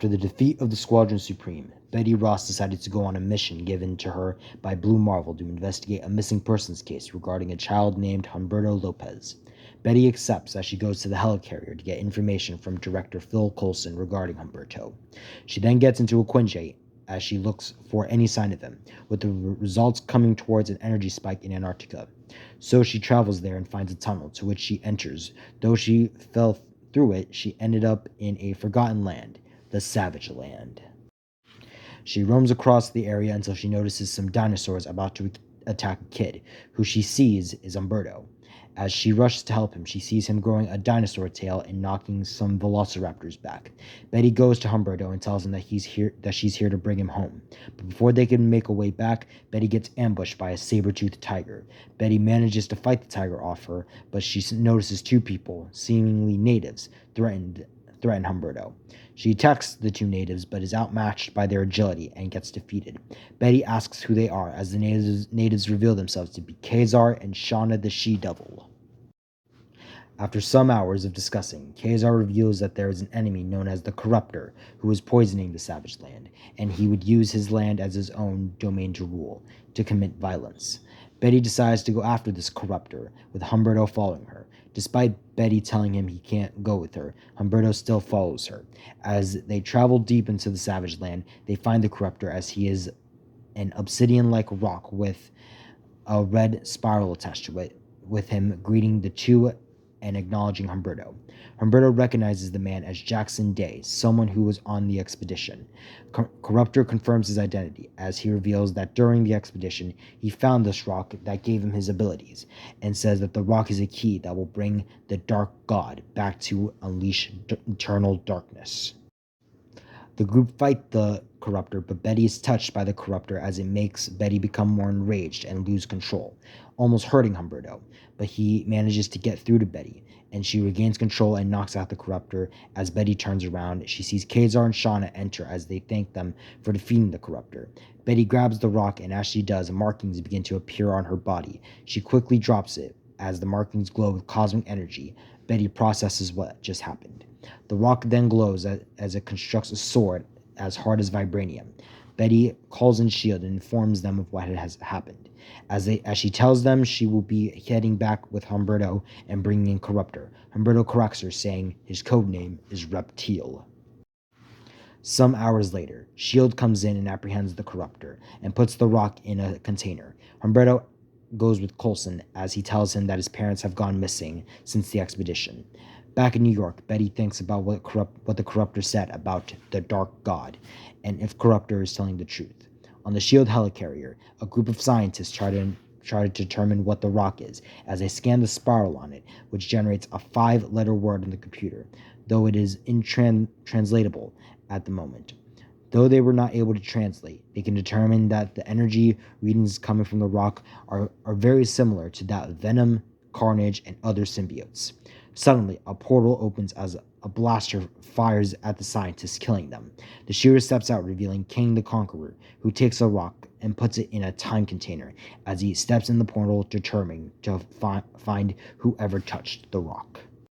After the defeat of the Squadron Supreme, Betty Ross decided to go on a mission given to her by Blue Marvel to investigate a missing persons case regarding a child named Humberto Lopez. Betty accepts as she goes to the helicarrier to get information from director Phil Coulson regarding Humberto. She then gets into a Quinjet as she looks for any sign of him, with the results coming towards an energy spike in Antarctica. So she travels there and finds a tunnel to which she enters. Though she fell through it, she ended up in a forgotten land, the Savage Land. She roams across the area until she notices some dinosaurs about to attack a kid, who she sees is Humberto. As she rushes to help him, she sees him growing a dinosaur tail and knocking some velociraptors back. Betty goes to Humberto and tells him that she's here to bring him home. But before they can make a way back, Betty gets ambushed by a saber-toothed tiger. Betty manages to fight the tiger off her, but she notices two people, seemingly natives, threaten Humberto. She attacks the two natives, but is outmatched by their agility and gets defeated. Betty asks who they are, as the natives reveal themselves to be Kazar and Shauna the She-Devil. After some hours of discussing, Kazar reveals that there is an enemy known as the Corruptor, who is poisoning the Savage Land, and he would use his land as his own domain to rule, to commit violence. Betty decides to go after this Corruptor, with Humberto following her. Despite Betty telling him he can't go with her, Humberto still follows her. As they travel deep into the Savage Land, they find the Corruptor as he is an obsidian-like rock with a red spiral attached to it, with him greeting the two and acknowledging Humberto. Humberto recognizes the man as Jackson Day, someone who was on the expedition. Corruptor confirms his identity, as he reveals that during the expedition, he found this rock that gave him his abilities, and says that the rock is a key that will bring the Dark God back to unleash eternal darkness. The group fight the Corruptor, but Betty is touched by the Corruptor as it makes Betty become more enraged and lose control, almost hurting Humberto, but he manages to get through to Betty, and she regains control and knocks out the Corruptor. As Betty turns around, she sees Kazar and Shauna enter as they thank them for defeating the Corruptor. Betty grabs the rock, and as she does, markings begin to appear on her body. She quickly drops it. As the markings glow with cosmic energy, Betty processes what just happened. The rock then glows as it constructs a sword as hard as vibranium. Betty calls in S.H.I.E.L.D. and informs them of what has happened. As she tells them she will be heading back with Humberto and bringing in Corruptor. Humberto corrects her, saying his code name is Reptile. Some hours later, S.H.I.E.L.D. comes in and apprehends the Corruptor and puts the rock in a container. Humberto goes with Coulson as he tells him that his parents have gone missing since the expedition. Back in New York, Betty thinks about what the Corruptor said about the Dark God, and if Corruptor is telling the truth. On the S.H.I.E.L.D. helicarrier, a group of scientists try to determine what the rock is, as they scan the spiral on it, which generates a 5-letter word on the computer, though it is intranslatable at the moment. Though they were not able to translate, they can determine that the energy readings coming from the rock are very similar to that of Venom, Carnage, and other symbiotes. Suddenly, a portal opens as a blaster fires at the scientists, killing them. The shooter steps out, revealing King the Conqueror, who takes a rock and puts it in a time container as he steps in the portal, determined to find whoever touched the rock.